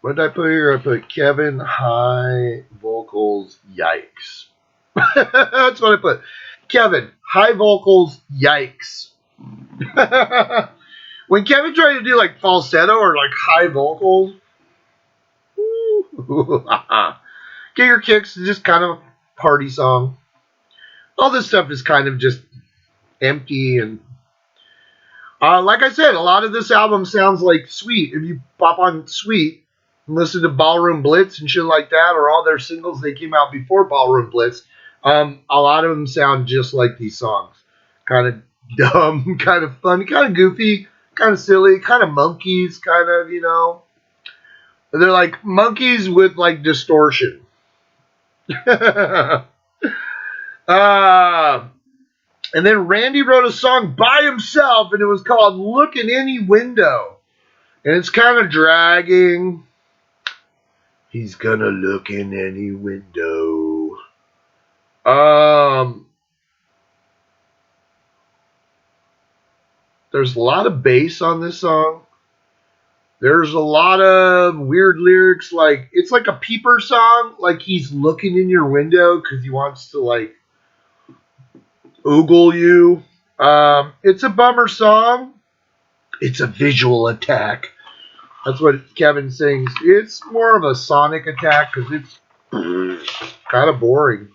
What did I put here? I put Kevin, high vocals, yikes. That's what I put. Kevin, high vocals, yikes. When Kevin tried to do like falsetto or like high vocals, Get Your Kicks is just kind of a party song. All this stuff is kind of just empty and like I said, a lot of this album sounds like Sweet. If you pop on Sweet and listen to Ballroom Blitz and shit like that, or all their singles they came out before Ballroom Blitz, a lot of them sound just like these songs. Kind of dumb, kind of funny, kind of goofy, kind of silly, kind of monkeys, kind of, you know. They're like monkeys with like distortion. And then Randy wrote a song by himself, and it was called Look in Any Window. And it's kind of dragging. He's gonna look in any window. There's a lot of bass on this song. There's a lot of weird lyrics, like, it's like a peeper song, like he's looking in your window because he wants to, like, oogle you. It's a bummer song. It's a visual attack. That's what Kevin sings. It's more of a sonic attack because it's kind of boring.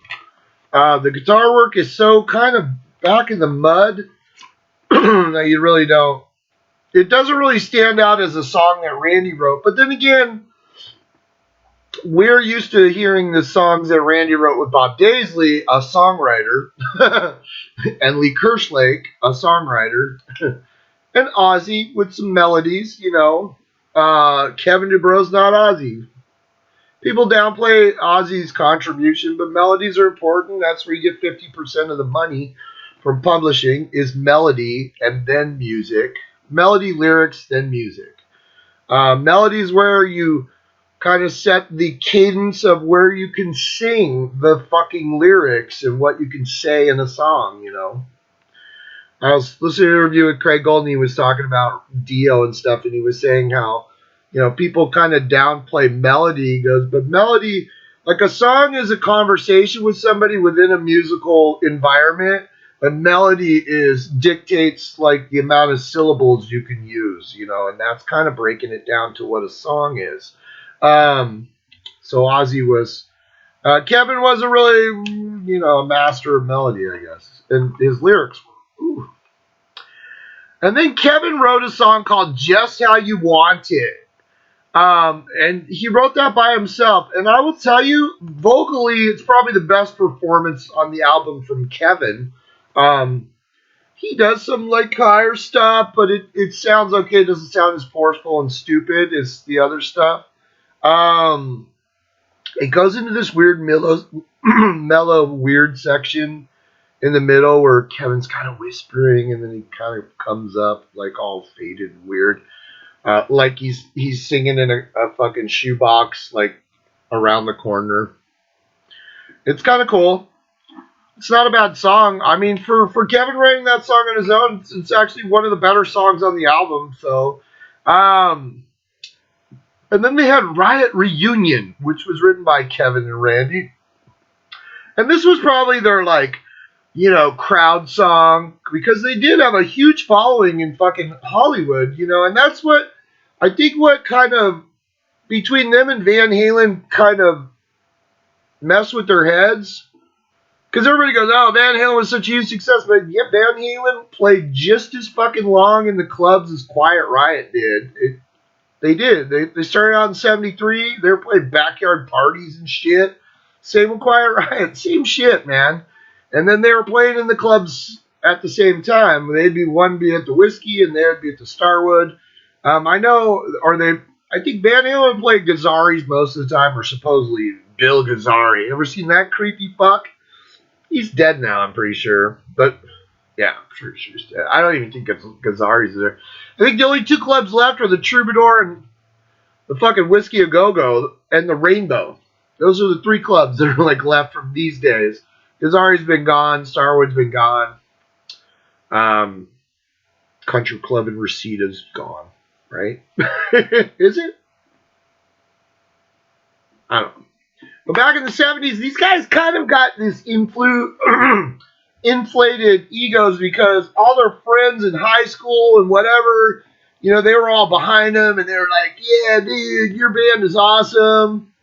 The guitar work is so kind of back in the mud that you really don't. It doesn't really stand out as a song that Randy wrote. But then again, we're used to hearing the songs that Randy wrote with Bob Daisley, a songwriter, and Lee Kerslake, a songwriter, and Ozzy with some melodies, you know. Kevin DuBro's not Ozzy. People downplay Ozzy's contribution, but melodies are important. That's where you get 50% of the money from publishing is melody and then music. Melody, lyrics, then music. Melodies where you kind of set the cadence of where you can sing the fucking lyrics and what you can say in a song, you know. I was listening to an interview with Craig Golden. He was talking about Dio and stuff, and he was saying how, you know, people kind of downplay melody. He goes, but melody, Like a song is a conversation with somebody within a musical environment. A melody dictates like the amount of syllables you can use, and that's kind of breaking it down to what a song is. So Kevin wasn't really, a master of melody, I guess, and his lyrics were. Ooh. And then Kevin wrote a song called "Just How You Want It." And he wrote that by himself. And I will tell you, vocally, it's probably the best performance on the album from Kevin. He does some like higher stuff, but it sounds okay. It doesn't sound as forceful and stupid as the other stuff. It goes into this weird mellow weird section in the middle where Kevin's kind of whispering, and then he kind of comes up like all faded and weird. Like he's singing in a fucking shoebox, like around the corner. It's kind of cool. It's not a bad song. I mean, for Kevin writing that song on his own, it's actually one of the better songs on the album. So, and then they had Riot Reunion, which was written by Kevin and Randy, and this was probably their like, crowd song because they did have a huge following in fucking Hollywood, and that's what I think what kind of between them and Van Halen kind of mess with their heads. Because everybody goes, oh, Van Halen was such a huge success. But yeah, Van Halen played just as fucking long in the clubs as Quiet Riot did. They did. They started out in 73. They were playing backyard parties and shit. Same with Quiet Riot. Same shit, man. And then they were playing in the clubs at the same time. They'd be one be at the Whiskey and they'd be at the Starwood. I think Van Halen played Gazzari's most of the time, or supposedly Bill Gazzari. Ever seen that creepy fuck? He's dead now, I'm pretty sure. But, yeah, I'm pretty sure he's dead. I don't even think Gazzari's there. I think the only two clubs left are the Troubadour and the fucking Whiskey A Go-Go and the Rainbow. Those are the three clubs that are, like, left from these days. Gazzari's been gone. Starwood's been gone. Country Club in Resita's gone. Right? Is it? I don't know. But back in the 70s, these guys kind of got this inflated egos because all their friends in high school and whatever, they were all behind them and they were like, yeah, dude, your band is awesome.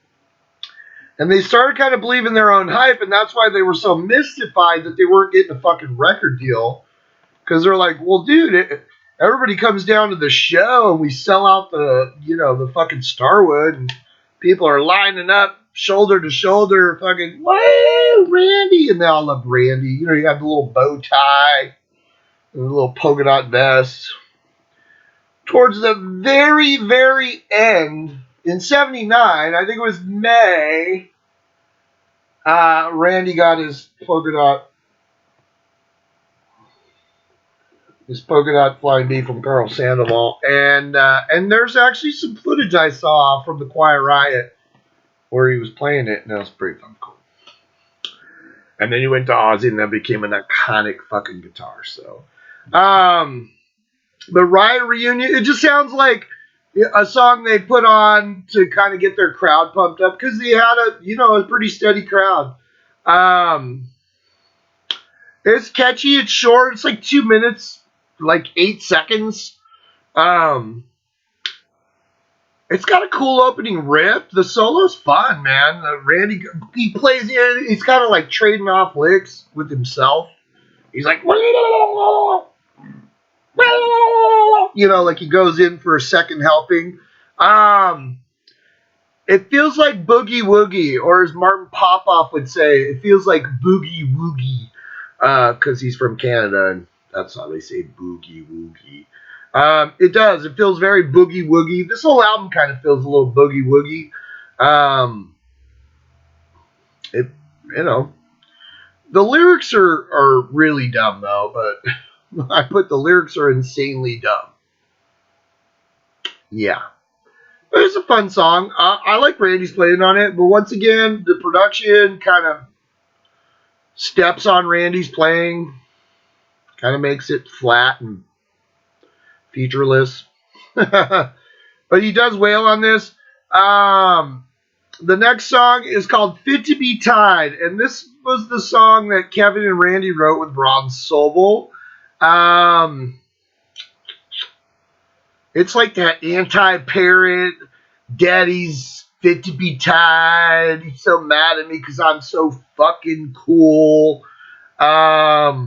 And they started kind of believing their own hype, and that's why they were so mystified that they weren't getting a fucking record deal. Because they're like, well, dude, everybody comes down to the show and we sell out the fucking Starwood and people are lining up shoulder to shoulder fucking, whoa, Randy. And they all love Randy. You have the little bow tie and the little polka dot vest. Towards the very, very end, in 79, I think it was May, Randy got his polka dot flying bee from Carl Sandoval, and there's actually some footage I saw from the Quiet Riot where he was playing it, and that was pretty fucking cool. And then he went to Ozzy, and that became an iconic fucking guitar. So, the Riot Reunion, it just sounds like a song they put on to kind of get their crowd pumped up because they had a pretty steady crowd. It's catchy, it's short, it's like 2 minutes. Like 8 seconds. It's got a cool opening riff. The solo's fun, man. Randy, he plays in. He's kind of like trading off licks with himself. He's like, like he goes in for a second helping. It feels like boogie woogie, or as Martin Popoff would say, it feels like boogie woogie, because he's from Canada and that's how they say boogie woogie. It does. It feels very boogie woogie. This whole album kind of feels a little boogie woogie. The lyrics are really dumb though, but I put the lyrics are insanely dumb. Yeah. But it's a fun song. I like Randy's playing on it, but once again, the production kind of steps on Randy's playing. Kind of makes it flat and featureless. But he does wail on this. The next song is called Fit to Be Tied, and this was the song that Kevin and Randy wrote with Ron Sobel. It's like that anti-parent, daddy's fit to be tied, he's so mad at me because I'm so fucking cool. At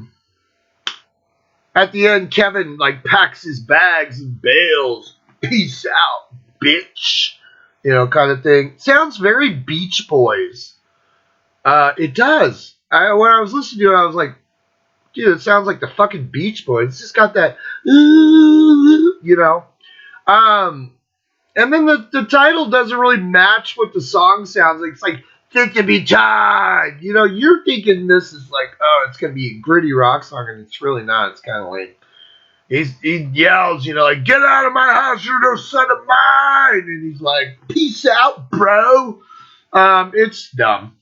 the end, Kevin like packs his bags and bails. Peace out, bitch. Kind of thing. Sounds very Beach Boys. It does. When I was listening to it, I was like, dude, it sounds like the fucking Beach Boys. It's just got that, And then the title doesn't really match what the song sounds like. It's like, fit to be tied. You're thinking this is like, oh, it's going to be a gritty rock song, and it's really not. It's kind of like, he yells, like, get out of my house, you're no son of mine. And he's like, peace out, bro. It's dumb.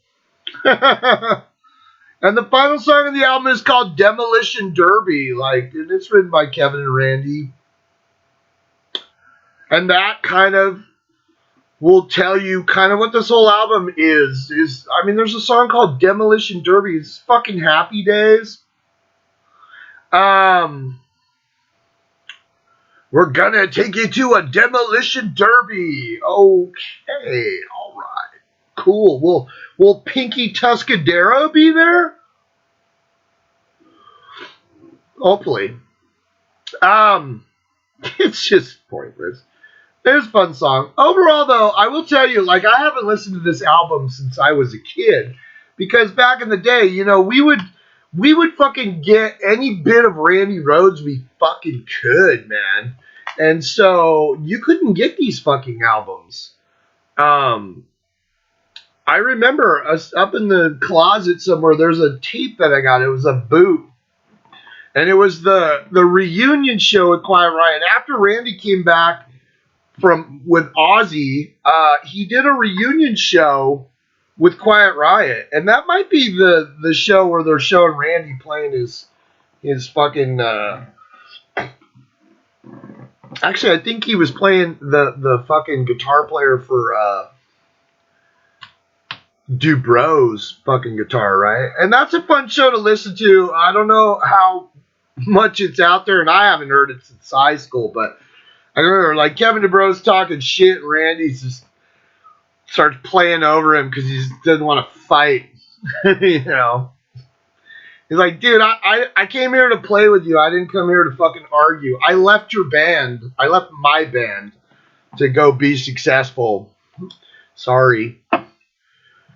And the final song of the album is called Demolition Derby. And it's written by Kevin and Randy. And that kind of will tell you kind of what this whole album is. There's a song called Demolition Derby. It's fucking Happy Days. We're gonna take you to a demolition derby. Okay, all right, cool. Will Pinky Tuscadero be there? Hopefully. It's just pointless. It's a fun song. Overall, though, I will tell you, I haven't listened to this album since I was a kid. Because back in the day, we would fucking get any bit of Randy Rhoads we fucking could, man. And so, you couldn't get these fucking albums. I remember us up in the closet somewhere, there's a tape that I got. It was a boot. And it was the reunion show at Quiet Riot. After Randy came back with Ozzy, he did a reunion show with Quiet Riot, and that might be the show where they're showing Randy playing his fucking. Actually, I think he was playing the fucking guitar player for Dubro's fucking guitar, right? And that's a fun show to listen to. I don't know how much it's out there, and I haven't heard it since high school, but I remember Kevin Dubro's talking shit, and Randy's just starts playing over him because he doesn't want to fight. He's like, dude, I came here to play with you. I didn't come here to fucking argue. I left your band. I left my band to go be successful. Sorry.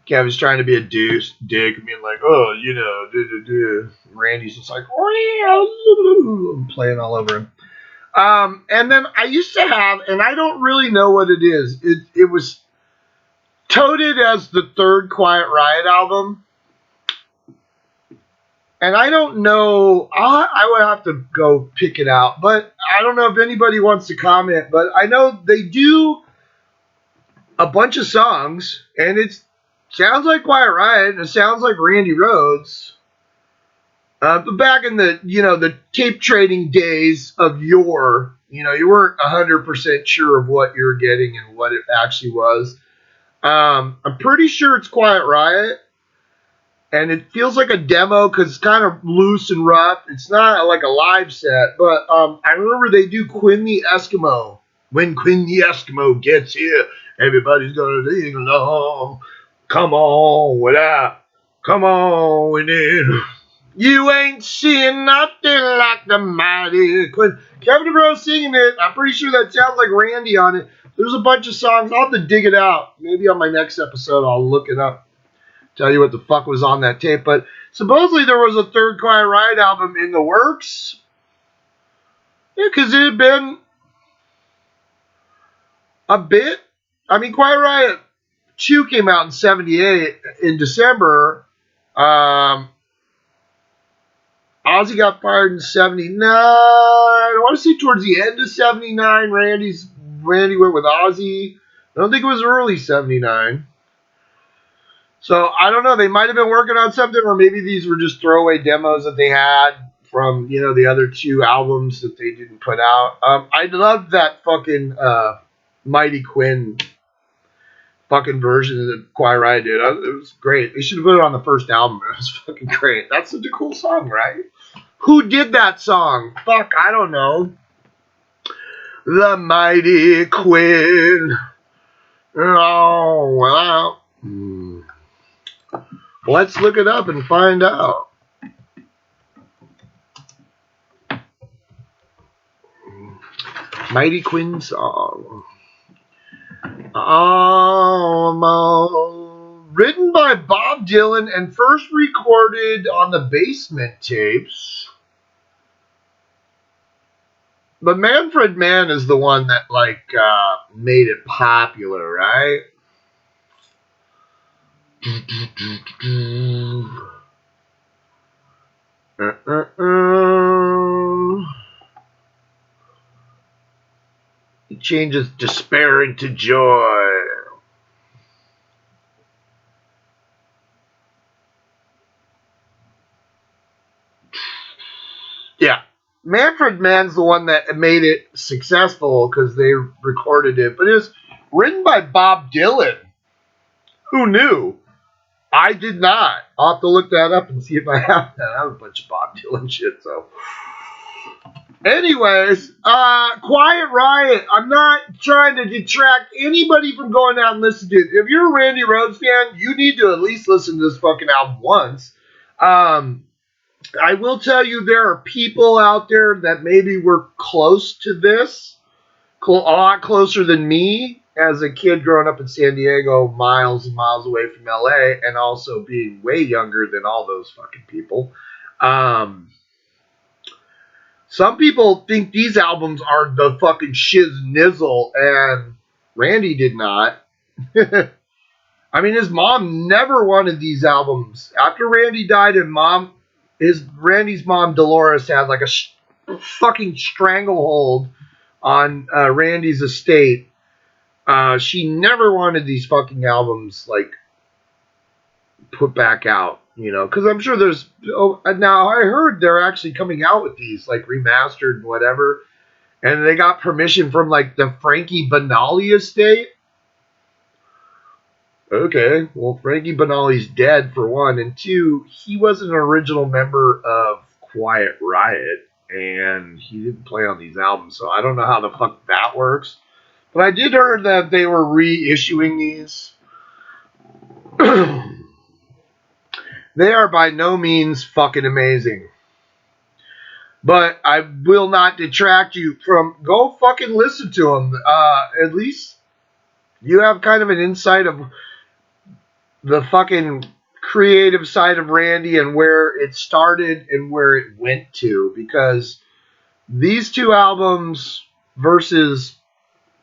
Kevin's trying to be a dick, and being like, oh, Randy's just like, oh, yeah, playing all over him. And then I used to have, and I don't really know what it is. It was touted as the third Quiet Riot album. And I don't know, I would have to go pick it out. But I don't know if anybody wants to comment. But I know they do a bunch of songs, and it sounds like Quiet Riot, and it sounds like Randy Rhoads. But back in the tape trading days of yore, you weren't 100% sure of what you were getting and what it actually was. I'm pretty sure it's Quiet Riot, and it feels like a demo because it's kind of loose and rough. It's not like a live set, but I remember they do Quinn the Eskimo. When Quinn the Eskimo gets here, everybody's gonna sing along. Come on with that. Come on with it. You ain't seeing nothing like the mighty Quinn. Kevin DeBro singing it. I'm pretty sure that sounds like Randy on it. There's a bunch of songs. I'll have to dig it out. Maybe on my next episode I'll look it up. Tell you what the fuck was on that tape. But supposedly there was a third Quiet Riot album in the works. Yeah, because it had been a bit. Quiet Riot 2 came out in 78 in December. Ozzy got fired in 79. I want to say towards the end of 79, Randy went with Ozzy. I don't think it was early 79. So, I don't know. They might have been working on something, or maybe these were just throwaway demos that they had from, the other 2 albums that they didn't put out. I loved that fucking Mighty Quinn fucking version that Quiet Riot did. It was great. They should have put it on the first album. It was fucking great. That's such a cool song, right? Who did that song? Fuck, I don't know. The Mighty Quinn. Oh, wow. Let's look it up and find out. Mighty Quinn song. Written by Bob Dylan and first recorded on the Basement tapes. But Manfred Mann is the one that made it popular, right? He changes despair into joy. Yeah. Manfred Mann's the one that made it successful because they recorded it. But it was written by Bob Dylan. Who knew? I did not. I'll have to look that up and see if I have that. I have a bunch of Bob Dylan shit, so. Anyways, Quiet Riot. I'm not trying to detract anybody from going out and listening to it. If you're a Randy Rhoads fan, you need to at least listen to this fucking album once. I will tell you there are people out there that maybe were close to this, a lot closer than me as a kid growing up in San Diego, miles and miles away from LA, and also being way younger than all those fucking people. Some people think these albums are the fucking shiz nizzle, and Randy did not. I mean, his mom never wanted these albums. After Randy died, and Randy's mom, Dolores, had like a fucking stranglehold on Randy's estate. She never wanted these fucking albums put back out, because I'm sure there's. Now I heard they're actually coming out with these remastered and whatever, and they got permission from the Frankie Banali estate. Okay, well, Frankie Banali's dead, for one, and two, he was an original member of Quiet Riot, and he didn't play on these albums, so I don't know how the fuck that works. But I did hear that they were reissuing these. They are by no means fucking amazing. But I will not detract you from go fucking listen to them. At least you have kind of an insight of the fucking creative side of Randy and where it started and where it went to, because these two albums versus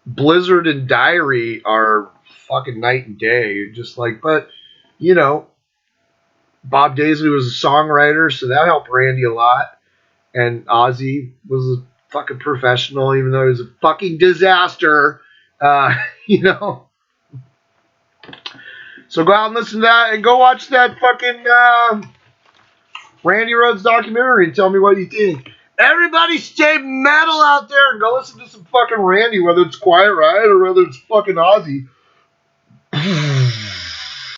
Blizzard and Diary are fucking night and day. But Bob Daisley was a songwriter, so that helped Randy a lot, and Ozzy was a fucking professional, even though he was a fucking disaster. So go out and listen to that, and go watch that fucking Randy Rhoads documentary and tell me what you think. Everybody stay metal out there and go listen to some fucking Randy, whether it's Quiet Riot or whether it's fucking Ozzy.